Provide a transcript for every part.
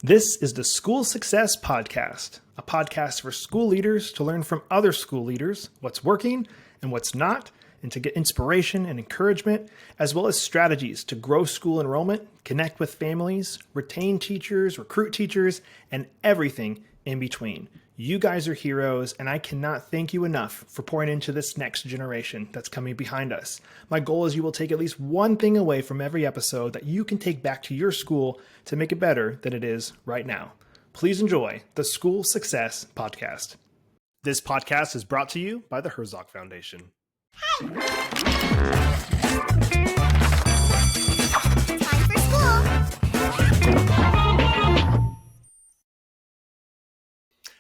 This is the School Success Podcast, a podcast for school leaders to learn from other school leaders what's working and what's not, and to get inspiration and encouragement, as well as strategies to grow school enrollment, connect with families, retain teachers, recruit teachers, and everything in between. You guys are heroes, and I cannot thank you enough for pouring into this next generation that's coming behind us. My goal is you will take at least one thing away from every episode that you can take back to your school to make it better than it is right now. Please enjoy the School Success Podcast. This podcast is brought to you by the Herzog Foundation. Time for school.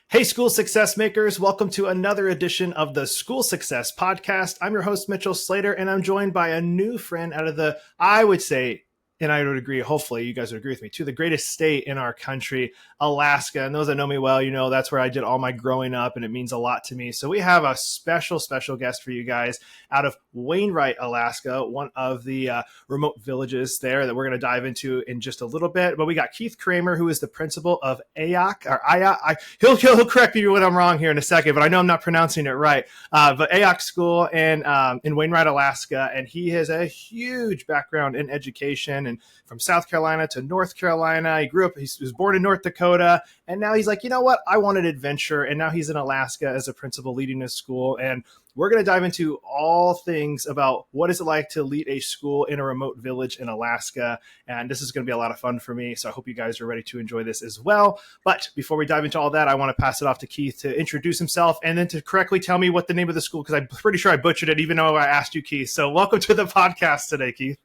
Hey, school success makers. Welcome to another edition of the School Success Podcast. I'm your host, Mitchell Slater, and I'm joined by a new friend out of the, I would say, and I would agree, hopefully you guys would agree with me too, the greatest state in our country, Alaska. And those that know me well, you know that's where I did all my growing up, and it means a lot to me. So we have a special guest for you guys out of Wainwright, Alaska, one of the remote villages there that we're going to dive into in just a little bit. But we got Keith Kremer, who is the principal of He'll correct me when I'm wrong here in a second, but I know I'm not pronouncing it right. But AYOC School in Wainwright, Alaska, and he has a huge background in education, and from South Carolina to North Carolina. He was born in North Dakota, and now he's like, you know what? I want an adventure, and now he's in Alaska as a principal leading his school, and we're going to dive into all things about what is it like to lead a school in a remote village in Alaska, and this is going to be a lot of fun for me, so I hope you guys are ready to enjoy this as well. But before we dive into all that, I want to pass it off to Keith to introduce himself and then to correctly tell me what the name of the school, because I'm pretty sure I butchered it, even though I asked you, Keith. So welcome to the podcast today, Keith.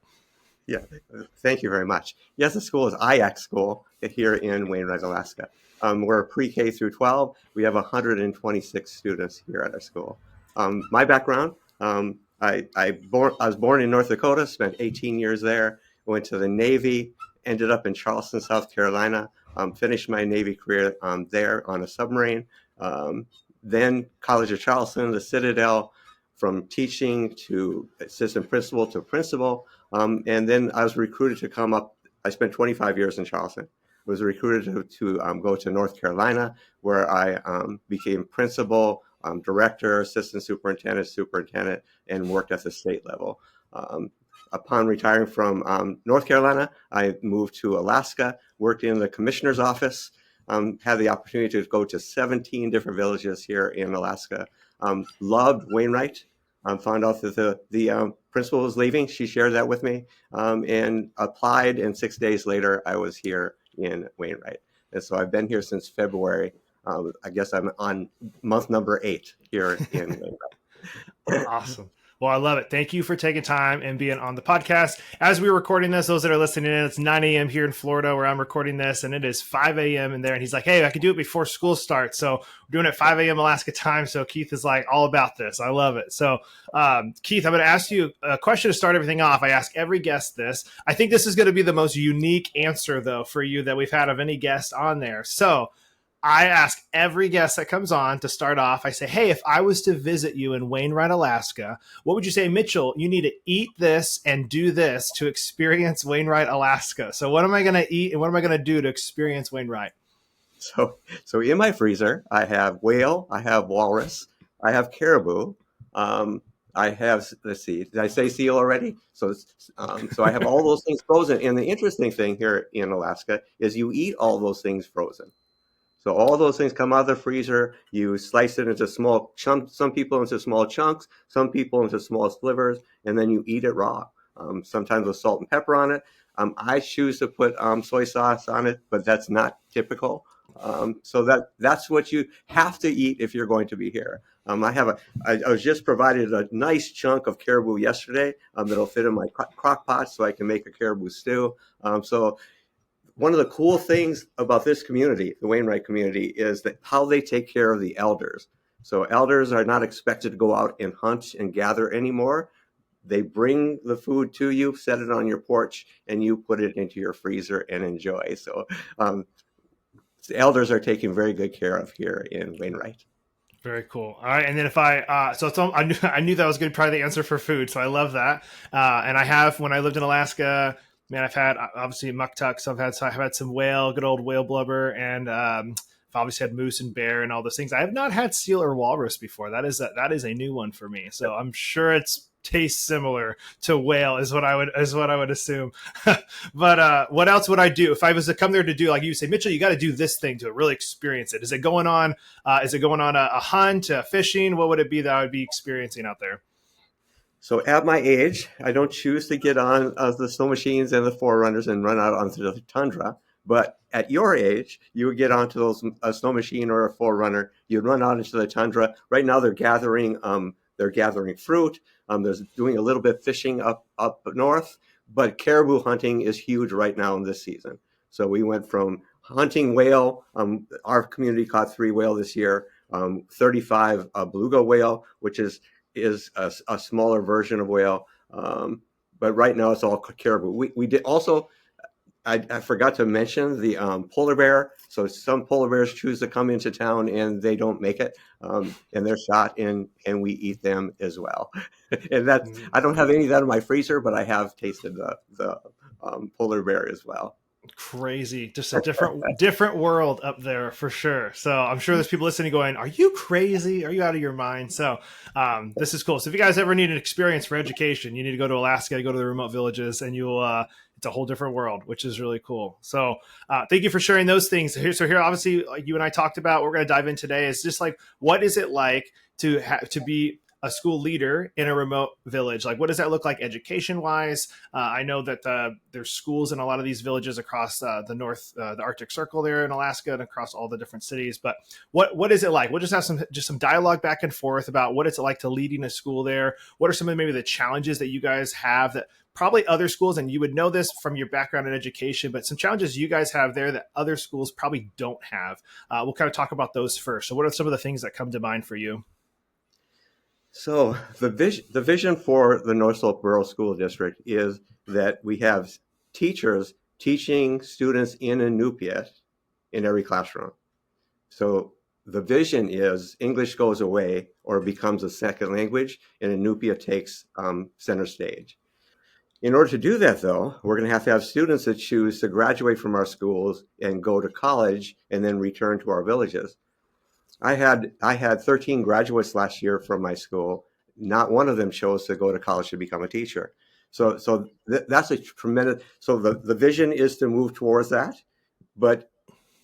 Yeah, thank you very much. Yes, the school is AYOC School here in Wainwright, Alaska. We're pre-K through 12. We have 126 students here at our school. My background, I was born in North Dakota, spent 18 years there, went to the Navy, ended up in Charleston, South Carolina, finished my Navy career there on a submarine. Then College of Charleston, the Citadel, from teaching to assistant principal to principal. And then I was recruited to come up. I spent 25 years in Charleston. Was recruited to go to North Carolina, where I became principal, director, assistant superintendent, and worked at the state level. Upon retiring from North Carolina, I moved to Alaska, worked in the commissioner's office, had the opportunity to go to 17 different villages here in Alaska. Loved Wainwright. Found out that the principal was leaving. She shared that with me, and applied. And 6 days later, I was here in Wainwright. And so I've been here since February. I guess I'm on month number 8 here in Wainwright. Awesome. Well, I love it. Thank you for taking time and being on the podcast. As we're recording this, those that are listening in, it's 9 a.m. here in Florida where I'm recording this, and it is 5 a.m. in there. And he's like, hey, I can do it before school starts. So we're doing it 5 a.m. Alaska time. So Keith is like all about this. I love it. So Keith, I'm going to ask you a question to start everything off. I ask every guest this. I think this is going to be the most unique answer, though, for you that we've had of any guest on there. So I ask every guest that comes on to start off, I say, hey, if I was to visit you in Wainwright, Alaska, what would you say, Mitchell, you need to eat this and do this to experience Wainwright, Alaska? So what am I going to eat and what am I going to do to experience Wainwright? So in my freezer, I have whale, I have walrus, I have caribou, I have, let's see, did I say seal already? So I have all those things frozen. And the interesting thing here in Alaska is you eat all those things frozen. So all those things come out of the freezer. You slice it into small chunks, some people into small chunks, some people into small slivers, and then you eat it raw. Sometimes with salt and pepper on it. I choose to put soy sauce on it, but that's not typical. So that's what you have to eat if you're going to be here. I was just provided a nice chunk of caribou yesterday that'll fit in my crock pot so I can make a caribou stew. So one of the cool things about this community, the Wainwright community, is that how they take care of the elders. So elders are not expected to go out and hunt and gather anymore. They bring the food to you, set it on your porch, and you put it into your freezer and enjoy. So the elders are taken very good care of here in Wainwright. Very cool. All right. And then if I knew that was going to be probably the answer for food. So I love that. And I have, when I lived in Alaska, Man, I've had obviously muktuks. I've had some whale, good old whale blubber, and I've obviously had moose and bear and all those things. I have not had seal or walrus before. That is a new one for me. So I'm sure it's tastes similar to whale is what I would assume. But what else would I do if I was to come there to do, like you say, Mitchell, you got to do this thing to really experience it. Is it going on? A hunt, fishing? What would it be that I would be experiencing out there? So at my age, I don't choose to get on the snow machines and the forerunners and run out onto the tundra. But at your age, you would get onto those a snow machine or a forerunner. You'd run out into the tundra. Right now, they're gathering fruit. They're doing a little bit of fishing up north. But caribou hunting is huge right now in this season. So we went from hunting whale. Our community caught 3 whale this year. 35 beluga whale, which is a smaller version of whale. But right now it's all caribou. We did also, I forgot to mention the polar bear. So some polar bears choose to come into town and they don't make it. And they're shot and we eat them as well. And I don't have any of that in my freezer, but I have tasted the polar bear as well. Crazy, just a different world up there for sure. So I'm sure there's people listening going, are you crazy? Are you out of your mind? So this is cool. So if you guys ever need an experience for education, you need to go to Alaska, go to the remote villages, and you'll it's a whole different world, which is really cool. So thank you for sharing those things here. Obviously, like you and I talked about, what we're going to dive in today is just like, what is it like to be a school leader in a remote village? Like, what does that look like education wise? I know that there's schools in a lot of these villages across the Arctic Circle there in Alaska and across all the different cities. But what is it like? We'll just have some dialogue back and forth about what it's like to leading a school there. What are some of maybe the challenges that you guys have that probably other schools, and you would know this from your background in education, but some challenges you guys have there that other schools probably don't have. We'll kind of talk about those first. So what are some of the things that come to mind for you? So the vision for the North Slope Rural School District is that we have teachers teaching students in Inupiat in every classroom. So the vision is English goes away or becomes a second language, and Inupiat takes center stage. In order to do that, though, we're going to have students that choose to graduate from our schools and go to college and then return to our villages. I had 13 graduates last year from my school. Not one of them chose to go to college to become a teacher. So that's a tremendous. So the vision is to move towards that, but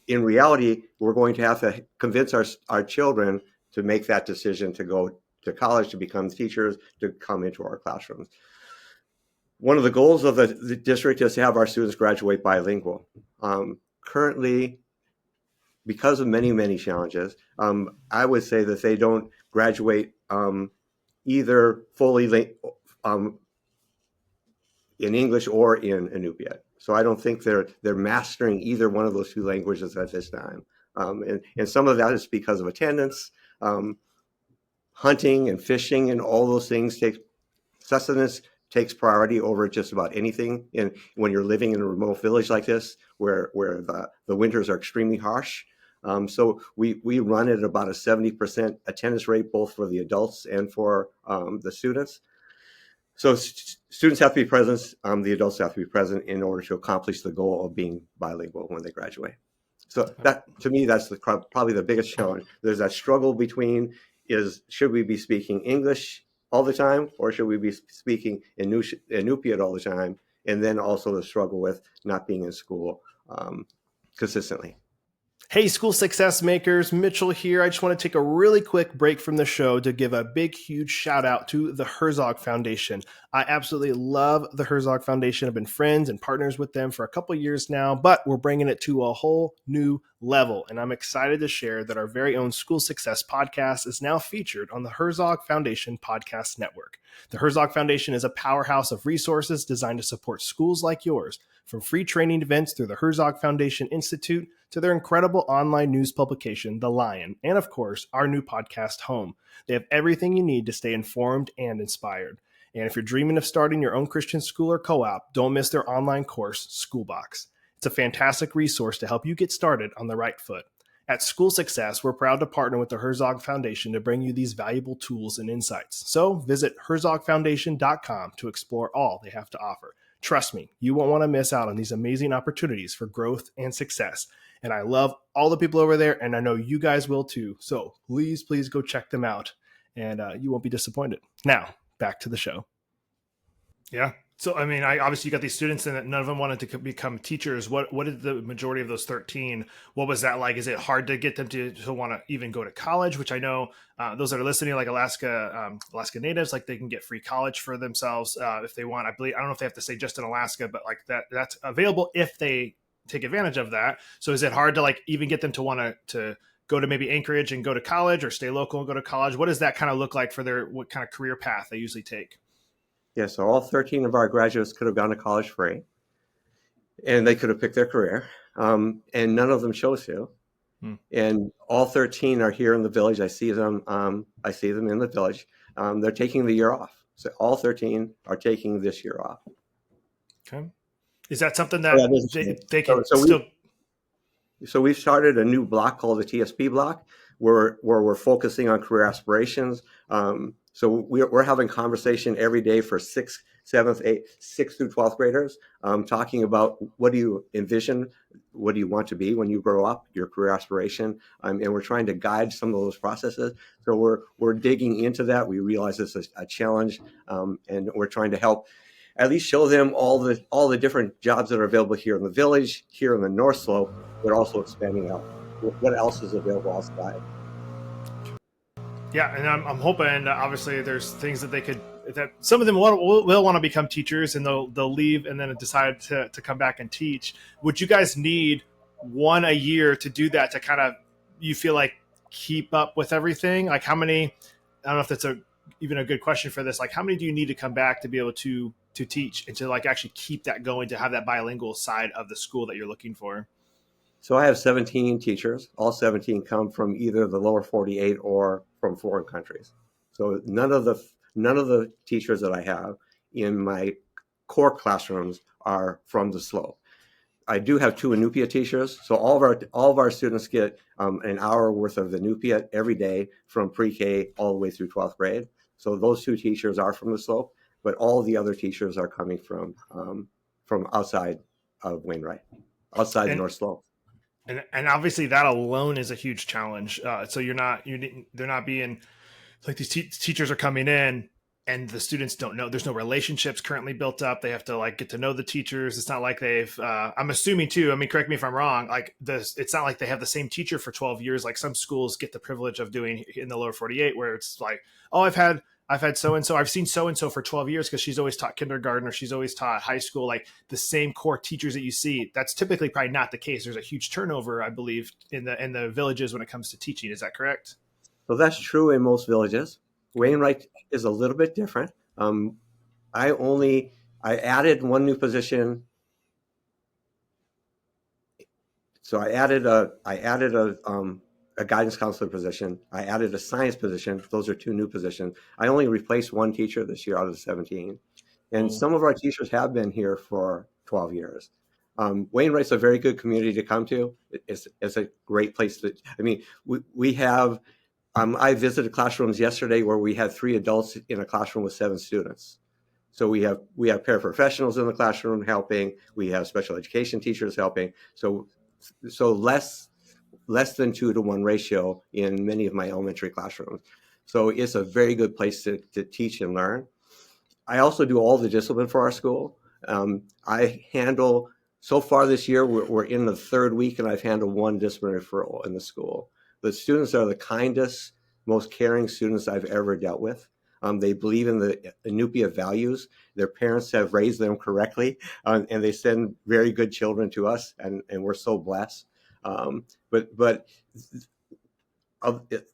in reality, we're going to have to convince our children to make that decision to go to college, to become teachers, to come into our classrooms. One of the goals of the district is to have our students graduate bilingual. Currently, because of many, many challenges, I would say that they don't graduate either fully in English or in Inupiat. So I don't think they're mastering either one of those 2 languages at this time. And some of that is because of attendance, hunting and fishing and all those things sustenance takes priority over just about anything. And when you're living in a remote village like this, where the winters are extremely harsh. So we run at about a 70% attendance rate, both for the adults and for the students. So students have to be present, the adults have to be present in order to accomplish the goal of being bilingual when they graduate. So that, to me, that's probably the biggest challenge. There's that struggle between should we be speaking English all the time, or should we be speaking Inupiat all the time? And then also the struggle with not being in school consistently. Hey, school success makers, Mitchell here. I just want to take a really quick break from the show to give a big, huge shout out to the Herzog Foundation. I absolutely love the Herzog Foundation. I've been friends and partners with them for a couple years now, but we're bringing it to a whole new level. And I'm excited to share that our very own School Success podcast is now featured on the Herzog Foundation Podcast Network. The Herzog Foundation is a powerhouse of resources designed to support schools like yours, from free training events through the Herzog Foundation Institute to their incredible online news publication, The Lion, and of course, our new podcast, Home. They have everything you need to stay informed and inspired. And if you're dreaming of starting your own Christian school or co-op, don't miss their online course, Schoolbox. It's a fantastic resource to help you get started on the right foot. At School Success, we're proud to partner with the Herzog Foundation to bring you these valuable tools and insights. So visit herzogfoundation.com to explore all they have to offer. Trust me, you won't want to miss out on these amazing opportunities for growth and success. And I love all the people over there, and I know you guys will too. So please go check them out, and you won't be disappointed. Now, back to the show. Yeah. So, I mean, obviously you got these students and none of them wanted to become teachers. What did the majority of those 13, what was that like? Is it hard to get them to want to even go to college? Which I know those that are listening, like Alaska natives, like they can get free college for themselves if they want. I don't know if they have to say just in Alaska, but like that's available if they take advantage of that. So is it hard to like even get them to want to go to maybe Anchorage and go to college, or stay local and go to college? What does that kind of look like for what kind of career path they usually take? Yeah, so all 13 of our graduates could have gone to college free, and they could have picked their career, and none of them chose to. And all 13 are here in the village. I see them in the village. They're taking the year off. So all 13 are taking this year off. Okay. Is that something that they can still... So we've started a new block called the TSP block, where we're focusing on career aspirations. So we're having conversation every day for 6th, 7th, 8th, 6th through 12th graders, talking about what do you envision, what do you want to be when you grow up, your career aspiration, and we're trying to guide some of those processes. So we're digging into that. We realize it's a challenge, and we're trying to help at least show them all the different jobs that are available here in the village, here in the North Slope, but also expanding out what else is available outside. Yeah, and I'm hoping obviously there's things that some of them will want to become teachers, and they'll leave and then decide to come back and teach. Would you guys need one a year to do that, to kind of, you feel like, keep up with everything? Like how many, I don't know if that's even a good question for this, like how many do you need to come back to be able to teach and to like actually keep that going, to have that bilingual side of the school that you're looking for? So I have 17 teachers. All 17 come from either the lower 48 or from foreign countries. So none of the teachers that I have in my core classrooms are from the slope. I do have 2 Inupiat teachers. So all of our students get an hour worth of the Inupiat every day from pre-K all the way through 12th grade. So those 2 teachers are from the slope, but all the other teachers are coming from outside of Wainwright, outside the North Slope. And obviously that alone is a huge challenge. So they're not being like, these teachers are coming in and the students don't know, there's no relationships currently built up. They have to like get to know the teachers. It's not like they've, I'm assuming too, I mean, correct me if I'm wrong, like it's not like they have the same teacher for 12 years. Like some schools get the privilege of doing in the lower 48, where it's like, oh, I've had so-and-so, I've seen so-and-so for 12 years because she's always taught kindergarten or she's always taught high school, like the same core teachers that you see. That's typically probably not the case. There's a huge turnover, I believe, in the villages when it comes to teaching. Is that correct? So that's true in most villages. Wainwright is a little bit different. I added one new position. So I added a guidance counselor position. I added a science position. Those are 2 new positions. I only replaced 1 teacher this year out of the 17. And some of our teachers have been here for 12 years. Wainwright's a very good community to come to. It's a great place to, I mean, we have, I visited classrooms yesterday where we had 3 adults in a classroom with 7 students. So we have paraprofessionals in the classroom helping. We have special education teachers helping. So less than 2-to-1 ratio in many of my elementary classrooms. So it's a very good place to teach and learn. I also do all the discipline for our school. I handle, so far this year, we're in the 3rd week, and I've handled 1 disciplinary referral in the school. The students are the kindest, most caring students I've ever dealt with. They believe in the Inupiat values. Their parents have raised them correctly, and they send very good children to us, and we're so blessed. But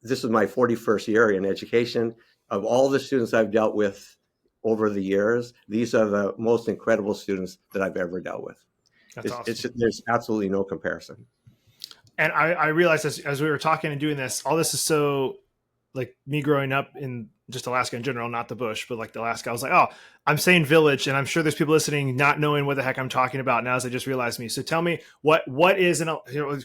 this is my 41st year in education. Of all the students I've dealt with over the years, these are the most incredible students that I've ever dealt with. That's awesome. There's absolutely no comparison. And I realized as we were talking and doing this, all this is so, like, me growing up in just Alaska in general, not the bush, but like Alaska, I was like, oh, I'm saying village, and I'm sure there's people listening not knowing what the heck I'm talking about now as I just realized me. So tell me, what is a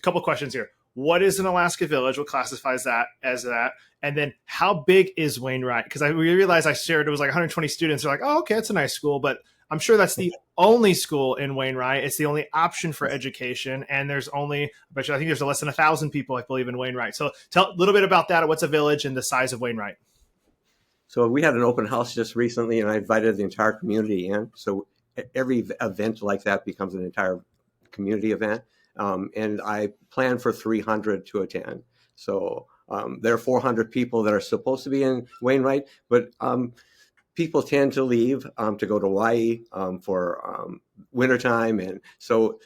couple of questions here. What is an Alaska village? What classifies that as that? And then how big is Wainwright? Because we realized I shared it was like 120 students. They're like, oh, okay, it's a nice school. But I'm sure that's the only school in Wainwright. It's the only option for education, and there's only, but I think there's less than 1,000 people, I believe, in Wainwright. So tell a little bit about that. What's a village and the size of Wainwright? So we had an open house just recently, and I invited the entire community in. So every event like that becomes an entire community event, and I plan for 300 to attend. So there are 400 people that are supposed to be in Wainwright, but people tend to leave to go to Hawaii for wintertime, and so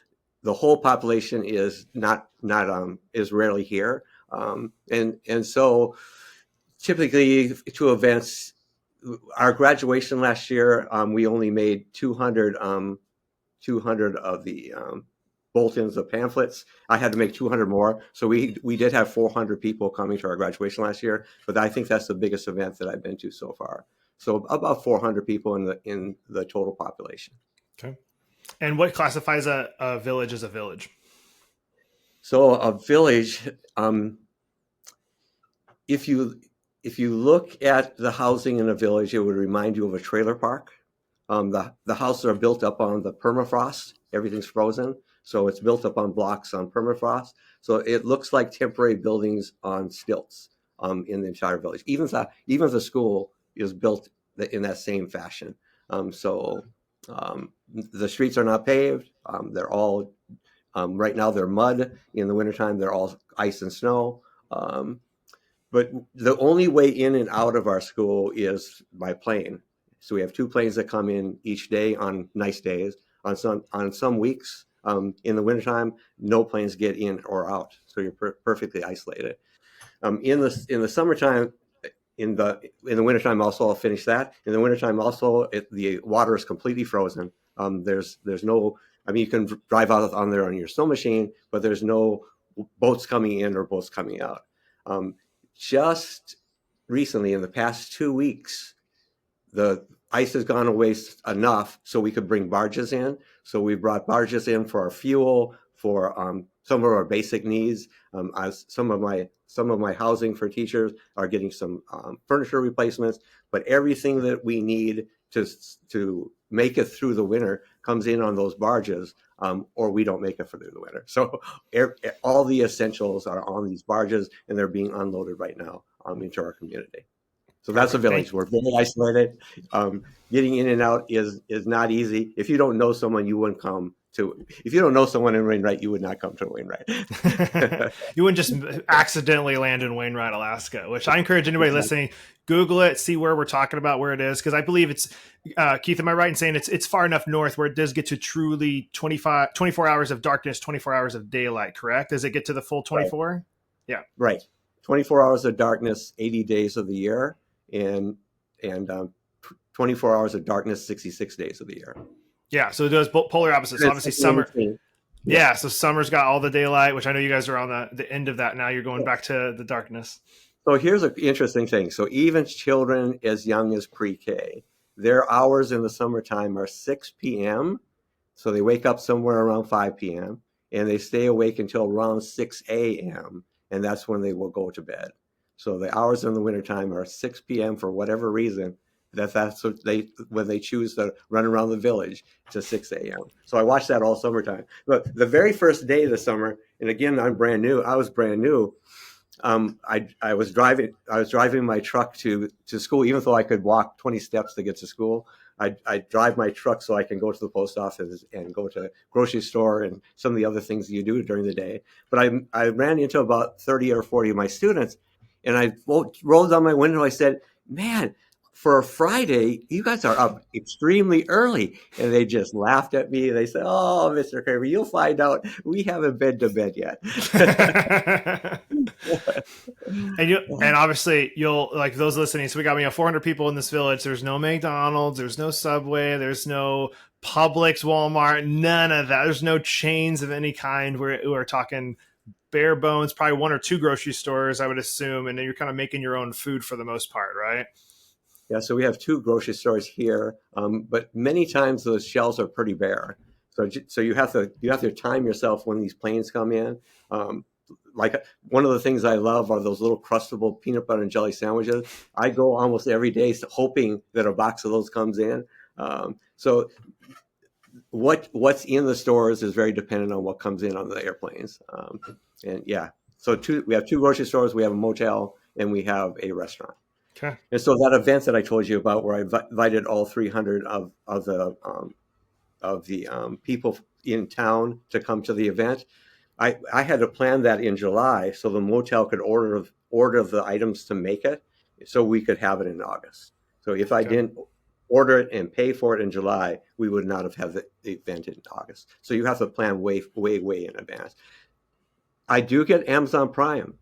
the whole population is not is rarely here, and so typically to events. Our graduation last year, we only made 200 of the bulletins of pamphlets. I had to make 200 more, so we did have 400 people coming to our graduation last year. But I think that's the biggest event that I've been to so far. So about 400 people in the total population. Okay. And what classifies a village as a village? So a village, if you look at the housing in a village, it would remind you of a trailer park. The houses are built up on the permafrost. Everything's frozen, so it's built up on blocks on permafrost. So it looks like temporary buildings on stilts in the entire village. Even the school is built in that same fashion. The streets are not paved. They're all right now they're mud. In the wintertime, they're all ice and snow. But the only way in and out of our school is by plane. So we have 2 planes that come in each day on nice days. On some weeks in the wintertime, no planes get in or out. So you're perfectly isolated. In the summertime, in the wintertime also, I'll finish that. In the wintertime also, the water is completely frozen. There's no, I mean, you can drive out on there on your snow machine, but there's no boats coming in or boats coming out. Just recently, in the past 2 weeks, the ice has gone away enough so we could bring barges in. So we brought barges in for our fuel, for some of our basic needs. Some of my housing for teachers are getting some furniture replacements, but everything that we need to make it through the winter comes in on those barges, or we don't make it through the winter. So all the essentials are on these barges, and they're being unloaded right now into our community. So that's a village. We're very isolated. Getting in and out is not easy. If you don't know someone, you wouldn't come to. If you don't know someone in Wainwright, you would not come to Wainwright. You wouldn't just accidentally land in Wainwright, Alaska, which I encourage anybody listening, Google it, see where we're talking about, where it is. Because I believe it's, Keith, am I right in saying it's far enough north where it does get to truly 24 hours of darkness, 24 hours of daylight, correct? Does it get to the full 24? Right. Yeah. Right. 24 hours of darkness, 80 days of the year, and 24 hours of darkness, 66 days of the year. Yeah, so it does polar opposites. So obviously summer. Yeah, so summer's got all the daylight, which I know you guys are on the end of that now. You're going back to the darkness. So here's an interesting thing. So even children as young as pre-K, their hours in the summertime are 6 p.m. So they wake up somewhere around 5 p.m. and they stay awake until around 6 a.m. and that's when they will go to bed. So the hours in the wintertime are 6 p.m. for whatever reason. That's what when they choose to run around the village to 6 a.m. So I watched that all summertime. But the very first day of the summer, and again, I was brand new. I was driving my truck to school, even though I could walk 20 steps to get to school. I drive my truck so I can go to the post office and go to grocery store and some of the other things you do during the day. But I ran into about 30 or 40 of my students, and I rolled down my window. I said, "Man, for a Friday, you guys are up extremely early." And they just laughed at me. They said, "Oh, Mr. Kremer, you'll find out we haven't been to bed yet." And obviously you'll, like those listening, so we got 400 people in this village. There's no McDonald's, there's no Subway, there's no Publix, Walmart, none of that. There's no chains of any kind. We're talking bare bones, probably 1 or 2 grocery stores, I would assume, and then you're kind of making your own food for the most part, right? Yeah, so we have 2 grocery stores here, but many times those shelves are pretty bare. So you have to time yourself when these planes come in. Like one of the things I love are those little crustable peanut butter and jelly sandwiches. I go almost every day hoping that a box of those comes in. So what's in the stores is very dependent on what comes in on the airplanes. And yeah, so we have two grocery stores, we have a motel, and we have a restaurant. Okay. And so that event that I told you about, where I invited all 300 of the people in town to come to the event, I had to plan that in July so the motel could order the items to make it, so we could have it in August. So if I didn't order it and pay for it in July, we would not have had the event in August. So you have to plan way in advance. I do get Amazon Prime,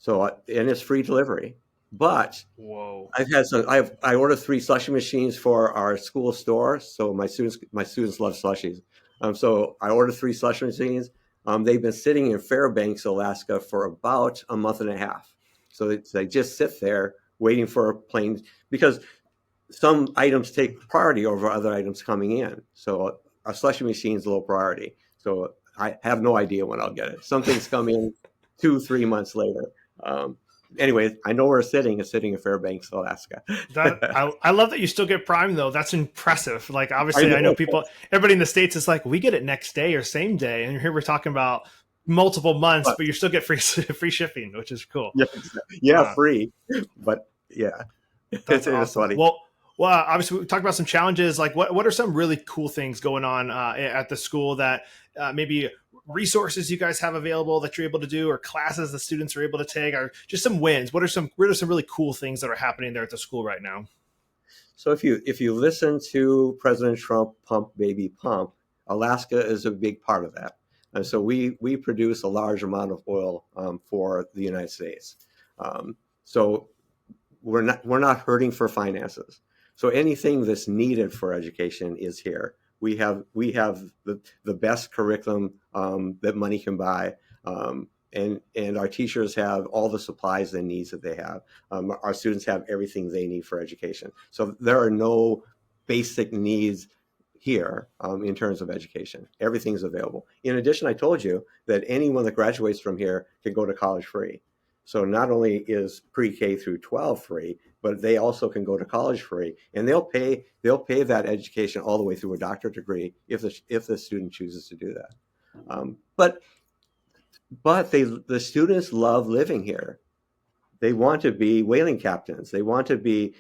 and it's free delivery. But whoa, I ordered 3 slushie machines for our school store. So my students love slushies. So I ordered 3 slushie machines. They've been sitting in Fairbanks, Alaska for about a month and a half. So they just sit there waiting for a plane, because some items take priority over other items coming in. So our slushie machine is low priority. So I have no idea when I'll get it. Some things come in 2-3 months later. Anyway, I know where it's sitting in Fairbanks, Alaska. I love that you still get Prime, though. That's impressive. Like, obviously, I know everybody in the States is like, we get it next day or same day. And here we're talking about multiple months, but you still get free shipping, which is cool. Yeah, free. But yeah, that's awesome. It's funny. Well, obviously, we talked about some challenges. Like, what are some really cool things going on at the school that maybe resources you guys have available that you're able to do, or classes the students are able to take, or just some wins? What are some really cool things that are happening there at the school right now? So if you listen to President Trump, pump baby pump, Alaska is a big part of that. And so we produce a large amount of oil for the United States. So we're not hurting for finances. So anything that's needed for education is here. We have the best curriculum that money can buy, and our teachers have all the supplies and needs that they have. Our students have everything they need for education. So there are no basic needs here in terms of education. Everything's available. In addition, I told you that anyone that graduates from here can go to college free. So not only is pre-K through 12 free, but they also can go to college free, and they'll pay that education all the way through a doctorate degree if the student chooses to do that. But the students love living here. They want to be whaling captains. They want to be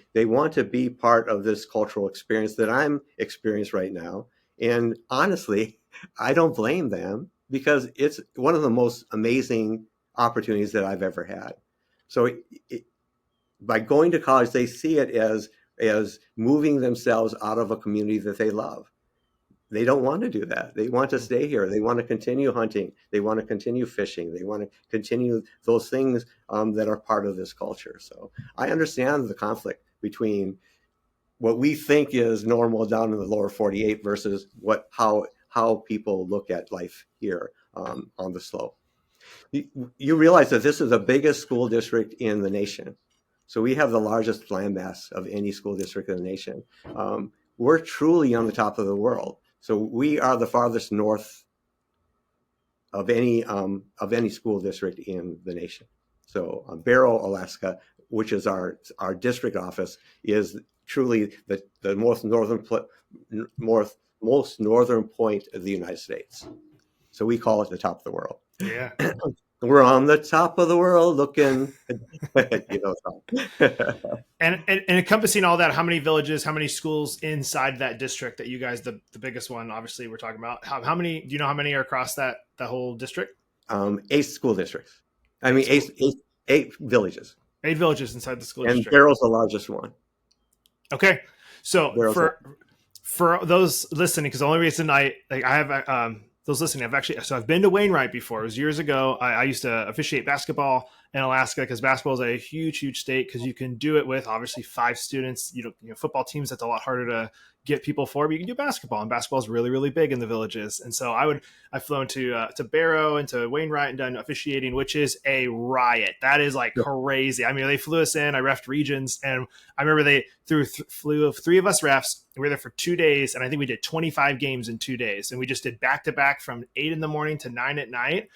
part of this cultural experience that I'm experiencing right now. And honestly, I don't blame them, because it's one of the most amazing opportunities that I've ever had. So by going to college, they see it as moving themselves out of a community that they love. They don't want to do that. They want to stay here. They want to continue hunting. They want to continue fishing. They want to continue those things that are part of this culture. So I understand the conflict between what we think is normal down in the lower 48 versus how people look at life here on the slope. You realize that this is the biggest school district in the nation. So we have the largest landmass of any school district in the nation. We're truly on the top of the world. So we are the farthest north of any school district in the nation. So Barrow, Alaska, which is our district office, is truly the most northern point of the United States. So we call it the top of the world. Yeah. We're on the top of the world looking, and encompassing all that, how many villages, how many schools inside that district that you guys, the biggest one, obviously we're talking about, how many, do you know how many are across that whole district? 8 school districts. I mean, eight villages. 8 villages inside the school and district. Barrow's the largest one. Okay. So for those listening, because the only reason I have, those listening, I've been to Wainwright before. It was years ago. I used to officiate basketball in Alaska, because basketball is a huge state, because you can do it with obviously 5 students. Football teams, that's a lot harder to get people for, but you can do basketball, and basketball is really big in the villages. And so I've flown to Barrow and to Wainwright and done officiating, which is a riot. That is like crazy. I mean, they flew us in. I reffed regions, and I remember they flew 3 of us refs. We were there for 2 days, and I think we did 25 games in 2 days, and we just did back to back from 8 in the morning to 9 at night.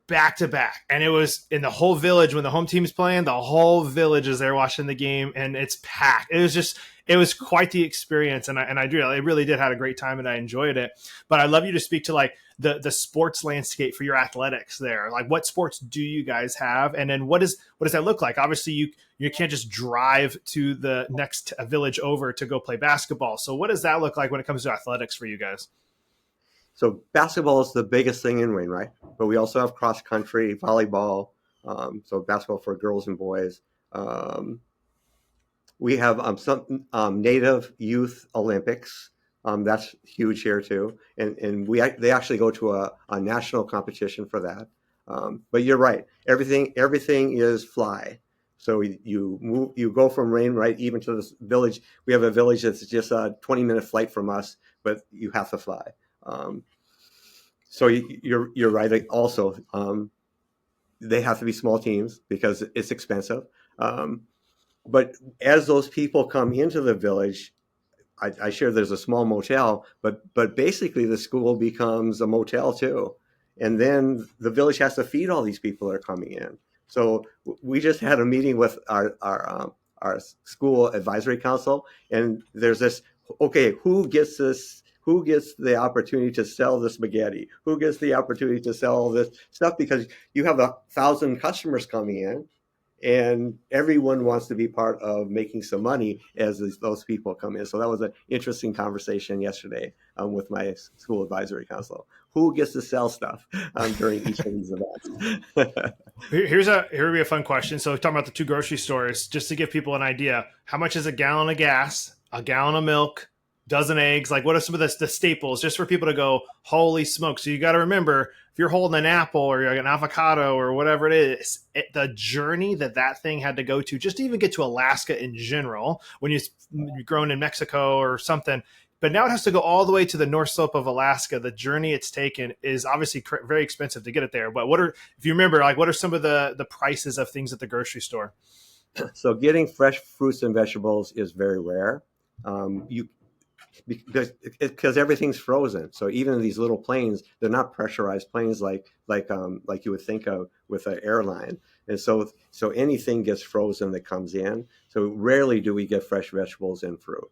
back to back, and it was in the whole village when the home team's playing. The whole village is there watching the game, and it's packed. It was quite the experience, and I really did have a great time, and I enjoyed it. But I'd love you to speak to like the sports landscape for your athletics there. Like, what sports do you guys have, and then what does that look like? Obviously, you can't just drive to the next village over to go play basketball. So what does that look like when it comes to athletics for you guys? So basketball is the biggest thing in Wainwright, but we also have cross country, volleyball. So basketball for girls and boys. We have some Native Youth Olympics. That's huge here too, and they actually go to a national competition for that. But you're right, everything is fly. So you go from Wainwright even to this village. We have a village that's just a 20-minute flight from us, but you have to fly. So you're right. Also, they have to be small teams because it's expensive. But as those people come into the village, I share there's a small motel, but basically the school becomes a motel too, and then the village has to feed all these people that are coming in. So we just had a meeting with our school advisory council, and there's this. Okay, who gets this? Who gets the opportunity to sell the spaghetti? Who gets the opportunity to sell all this stuff? Because you have 1,000 customers coming in, and everyone wants to be part of making some money as those people come in. So that was an interesting conversation yesterday with my school advisory council. Who gets to sell stuff during each of these events? Here would be a fun question. So talking about the two grocery stores, just to give people an idea, how much is a gallon of gas, a gallon of milk, dozen eggs? Like, what are some of the staples just for people to go, holy smoke? So you got to remember, if you're holding an apple or an avocado or whatever it is, the journey that thing had to go to just to even get to Alaska in general, when you're grown in Mexico or something, but now it has to go all the way to the North Slope of Alaska. The journey it's taken is obviously very expensive to get it there. But if you remember, like, what are some of the prices of things at the grocery store? So getting fresh fruits and vegetables is very rare. Because everything's frozen. So even these little planes, they're not pressurized planes like you would think of with an airline. And so anything gets frozen that comes in. So rarely do we get fresh vegetables and fruit.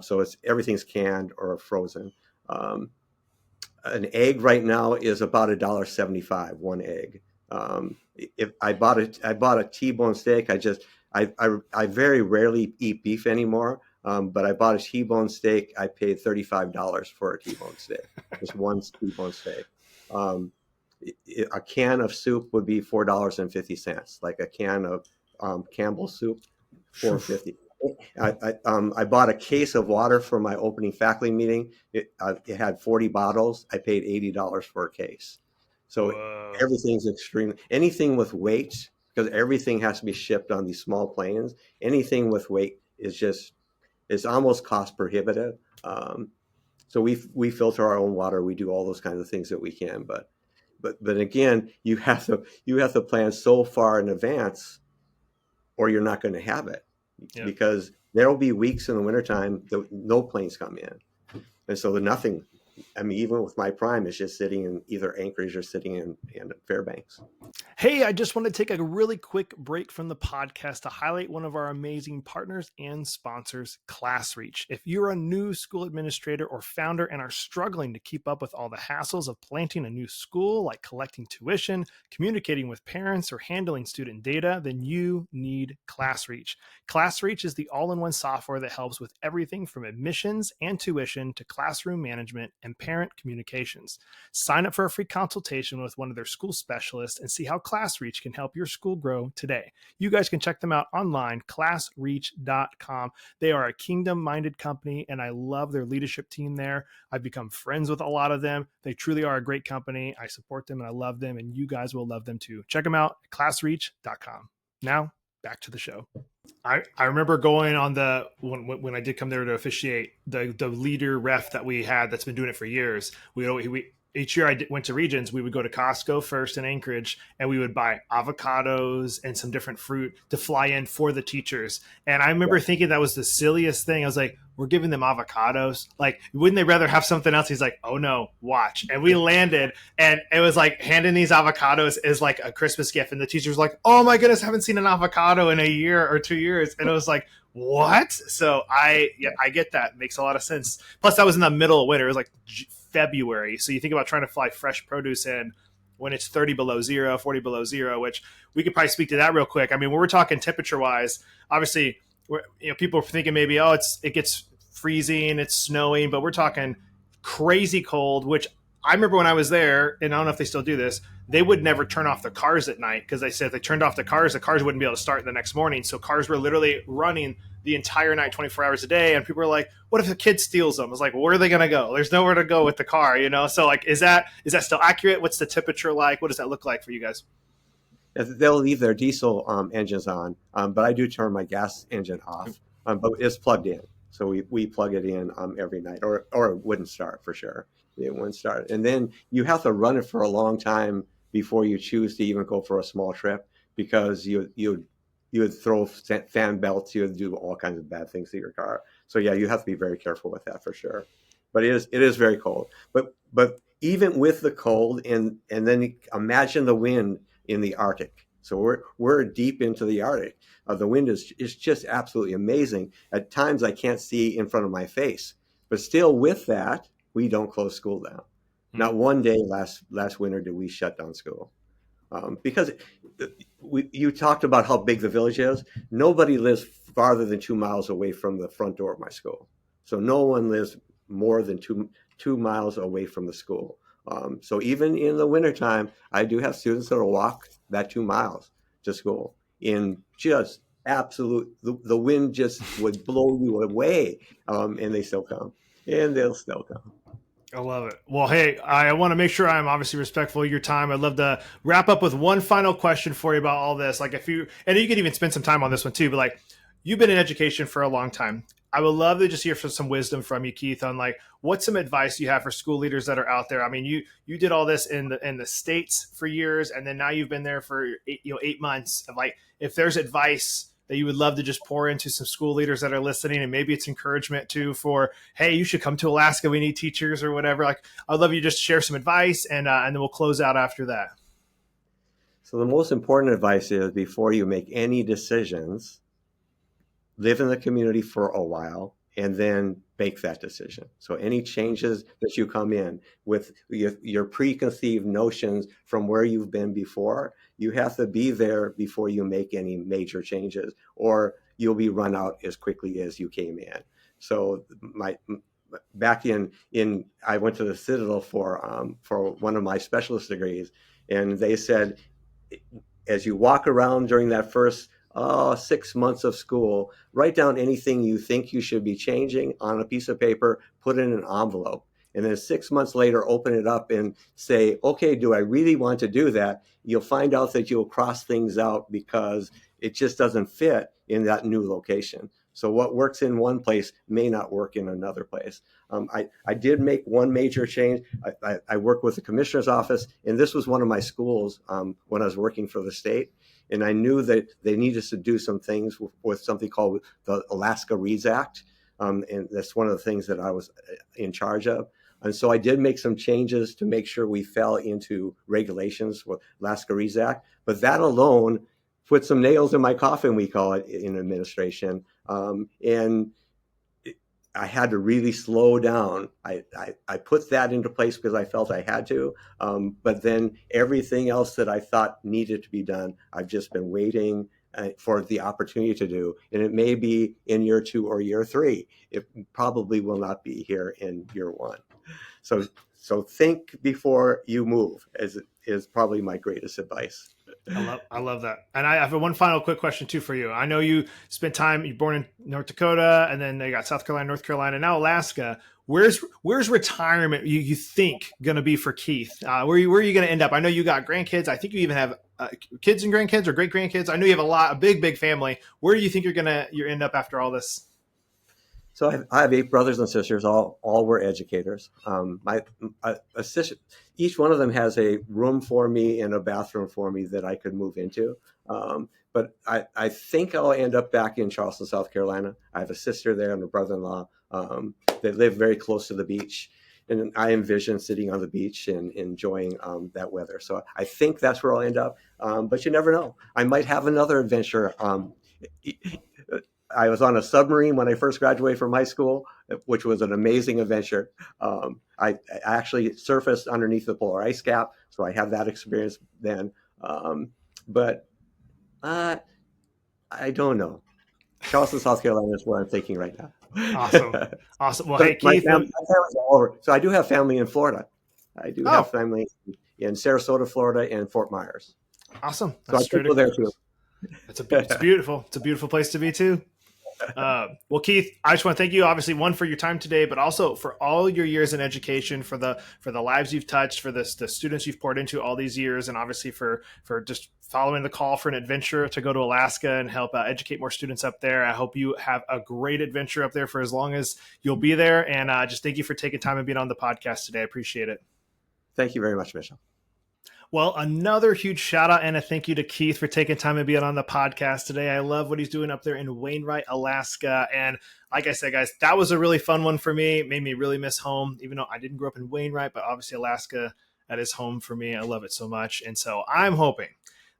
So everything's canned or frozen. An egg right now is about $1.75 one egg. If I bought a T-bone steak, I very rarely eat beef anymore. But I bought a T-bone steak. I paid $35 for a T-bone steak, just one T-bone steak. A can of soup would be $4.50, like a can of Campbell's soup, $4.50. I bought a case of water for my opening faculty meeting. It had 40 bottles. I paid $80 for a case. So Whoa. Everything's anything with weight, because everything has to be shipped on these small planes. Anything with weight is it's almost cost prohibitive. So we filter our own water. We do all those kinds of things that we can. But again, you have to plan so far in advance, or you're not going to have it. Yeah. Because there will be weeks in the wintertime that no planes come in, and so nothing. I mean, even with my prime, it's just sitting in either Anchorage or sitting in Fairbanks. Hey, I just want to take a really quick break from the podcast to highlight one of our amazing partners and sponsors, ClassReach. If you're a new school administrator or founder and are struggling to keep up with all the hassles of planting a new school, like collecting tuition, communicating with parents, or handling student data, then you need ClassReach. ClassReach is the all-in-one software that helps with everything from admissions and tuition to classroom management and parent communications. Sign up for a free consultation with one of their school specialists and see how ClassReach can help your school grow today. You guys can check them out online, classreach.com. They are a kingdom-minded company, and I love their leadership team there. I've become friends with a lot of them. They truly are a great company. I support them, and I love them, and you guys will love them too. Check them out at classreach.com. Now, back to the show. I remember going on when I did come there to officiate, the leader ref that we had that's been doing it for years. Each year went to Regions, we would go to Costco first in Anchorage, and we would buy avocados and some different fruit to fly in for the teachers. And I remember thinking that was the silliest thing. I was like, we're giving them avocados. Like, wouldn't they rather have something else? He's like, oh no, watch. And we landed, and it was like handing these avocados is like a Christmas gift. And the teacher was like, oh my goodness, haven't seen an avocado in a year or 2 years. And it was like, what? So I get that. It makes a lot of sense. Plus, that was in the middle of winter. It was like February. So you think about trying to fly fresh produce in when it's 30 below zero, 40 below zero, which we could probably speak to that real quick. I mean, when we're talking temperature wise, obviously, people are thinking maybe, oh, it gets freezing, it's snowing, but we're talking crazy cold, which I remember when I was there, and I don't know if they still do this, they would never turn off the cars at night because they said if they turned off the cars wouldn't be able to start the next morning. So cars were literally running the entire night, 24 hours a day. And people were like, what if a kid steals them? I was like, where are they going to go? There's nowhere to go with the car, So like, is that still accurate? What's the temperature like? What does that look like for you guys? They'll leave their diesel engines on, but I do turn my gas engine off, but it's plugged in. So we plug it in every night, or it wouldn't start for sure. It wouldn't start. And then you have to run it for a long time before you choose to even go for a small trip, because you would throw fan belts, you would do all kinds of bad things to your car. So yeah, you have to be very careful with that for sure. But it is very cold. But even with the cold, and then imagine the wind in the Arctic. So we're deep into the Arctic. The wind is just absolutely amazing. At times I can't see in front of my face, but still with that, we don't close school down. Not one day last winter did we shut down school, because you talked about how big the village is. Nobody lives farther than 2 miles away from the front door of my school. So no one lives more than two miles away from the school. So even in the wintertime, I do have students that will walk that 2 miles to school in just absolute, the wind just would blow you away, and they still come, and they'll still come. I love it. Well, hey, I want to make sure I'm obviously respectful of your time. I'd love to wrap up with one final question for you about all this. Like, and you could even spend some time on this one too, but like, you've been in education for a long time. I would love to just hear some wisdom from you, Keith, on like, what's some advice you have for school leaders that are out there? I mean, you did all this in the States for years, and then now you've been there for 8 months. Like, if there's advice that you would love to just pour into some school leaders that are listening, and maybe it's encouragement too for, hey, you should come to Alaska, we need teachers or whatever. Like, I'd love you to just share some advice, and then we'll close out after that. So the most important advice is, before you make any decisions, live in the community for a while and then make that decision. So any changes that you come in with your preconceived notions from where you've been before, you have to be there before you make any major changes, or you'll be run out as quickly as you came in. So back in I went to the Citadel for one of my specialist degrees, and they said, as you walk around during that first 6 months of school, write down anything you think you should be changing on a piece of paper, put it in an envelope, and then 6 months later, open it up and say, okay, do I really want to do that? You'll find out that you'll cross things out because it just doesn't fit in that new location. So what works in one place may not work in another place. I did make one major change. I work with the commissioner's office, and this was one of my schools when I was working for the state. And I knew that they needed to do some things with something called the Alaska Reads Act. And that's one of the things that I was in charge of. And so I did make some changes to make sure we fell into regulations with Alaska Reads Act. But that alone put some nails in my coffin, we call it in administration. And I had to really slow down. I put that into place because I felt I had to. But then everything else that I thought needed to be done, I've just been waiting for the opportunity to do. And it may be in year 2 or year 3. It probably will not be here in year 1. So think before you move is probably my greatest advice. I love that. And I have one final quick question too for you. I know you spent time, you're born in North Dakota, and then they got South Carolina, North Carolina, now Alaska. Where's retirement you think going to be for Keith? Where are you going to end up? I know you got grandkids. I think you even have kids and grandkids or great grandkids. I know you have a big family. Where do you think you end up after all this? So I have 8 brothers and sisters. All were educators. Each one of them has a room for me and a bathroom for me that I could move into. But I think I'll end up back in Charleston, South Carolina. I have a sister there and a brother-in-law. that live very close to the beach. And I envision sitting on the beach and enjoying that weather. So I think that's where I'll end up. But you never know. I might have another adventure. I was on a submarine when I first graduated from high school, which was an amazing adventure. I actually surfaced underneath the polar ice cap, so I have that experience then. But I don't know. Charleston, South Carolina is where I'm thinking right now. Awesome. Well, hey, Keith. My family's all over. So I do have family in Florida. I do have family in Sarasota, Florida, and Fort Myers. Awesome. So I could go there too. It's beautiful. It's a beautiful place to be too. Well, Keith, I just want to thank you, obviously, one, for your time today, but also for all your years in education, for the lives you've touched, for the students you've poured into all these years, and obviously for just following the call for an adventure to go to Alaska and help educate more students up there. I hope you have a great adventure up there for as long as you'll be there. And just thank you for taking time and being on the podcast today. I appreciate it. Thank you very much, Mitchell. Well, another huge shout out and a thank you to Keith for taking time and being on the podcast today. I love what he's doing up there in Wainwright, Alaska. And like I said, guys, that was a really fun one for me. It made me really miss home, even though I didn't grow up in Wainwright, but obviously Alaska, that is home for me. I love it so much. And so I'm hoping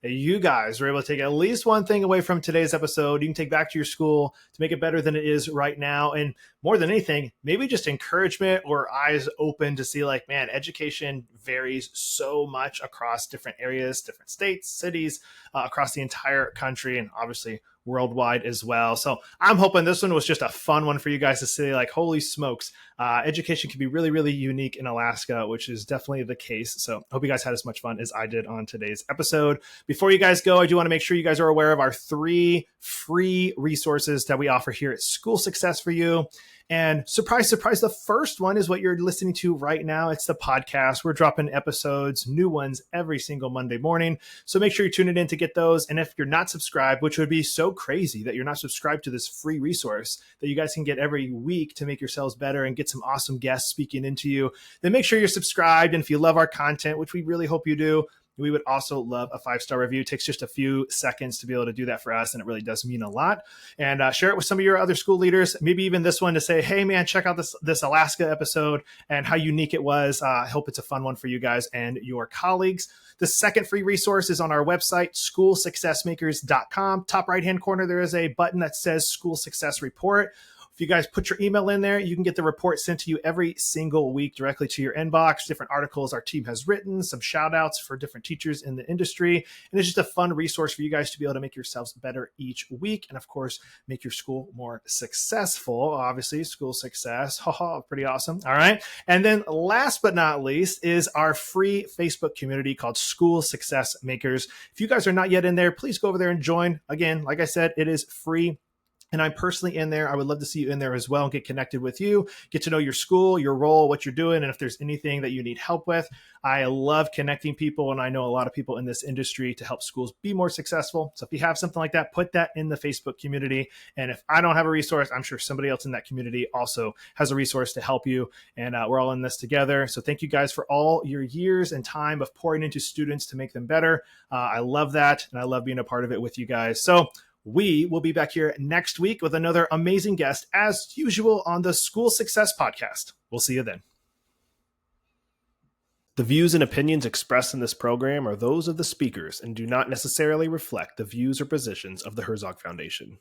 that you guys were able to take at least one thing away from today's episode you can take back to your school to make it better than it is right now. And more than anything, maybe just encouragement or eyes open to see, like, man, education varies so much across different areas, different states, cities, across the entire country, and obviously worldwide as well. So I'm hoping this one was just a fun one for you guys to say, like, holy smokes, education can be really, really unique in Alaska, which is definitely the case. So I hope you guys had as much fun as I did on today's episode. Before you guys go, I do want to make sure you guys are aware of our 3 free resources that we offer here at School Success for You. And surprise, surprise, the first one is what you're listening to right now. It's the podcast. We're dropping episodes, new ones, every single Monday morning. So make sure you tune it in to get those. And if you're not subscribed, which would be so crazy that you're not subscribed to this free resource that you guys can get every week to make yourselves better and get some awesome guests speaking into you, then make sure you're subscribed. And if you love our content, which we really hope you do, we would also love a 5-star review. It takes just a few seconds to be able to do that for us, and it really does mean a lot. And share it with some of your other school leaders, maybe even this one, to say, hey, man, check out this Alaska episode and how unique it was. I hope it's a fun one for you guys and your colleagues. The second free resource is on our website, schoolsuccessmakers.com. Top right-hand corner, there is a button that says School Success Report. If you guys put your email in there, you can get the report sent to you every single week directly to your inbox. Different articles our team has written, some shout outs for different teachers in the industry. And it's just a fun resource for you guys to be able to make yourselves better each week. And of course, make your school more successful. Obviously, school success. Pretty awesome. All right. And then last but not least is our free Facebook community called School Success Makers. If you guys are not yet in there, please go over there and join. Again, like I said, it is free. And I'm personally in there. I would love to see you in there as well and get connected with you, get to know your school, your role, what you're doing, and if there's anything that you need help with. I love connecting people, and I know a lot of people in this industry to help schools be more successful. So if you have something like that, put that in the Facebook community. And if I don't have a resource, I'm sure somebody else in that community also has a resource to help you. And we're all in this together. So thank you guys for all your years and time of pouring into students to make them better. I love that, and I love being a part of it with you guys. So we will be back here next week with another amazing guest, as usual, on the School Success Podcast. We'll see you then. The views and opinions expressed in this program are those of the speakers and do not necessarily reflect the views or positions of the Herzog Foundation.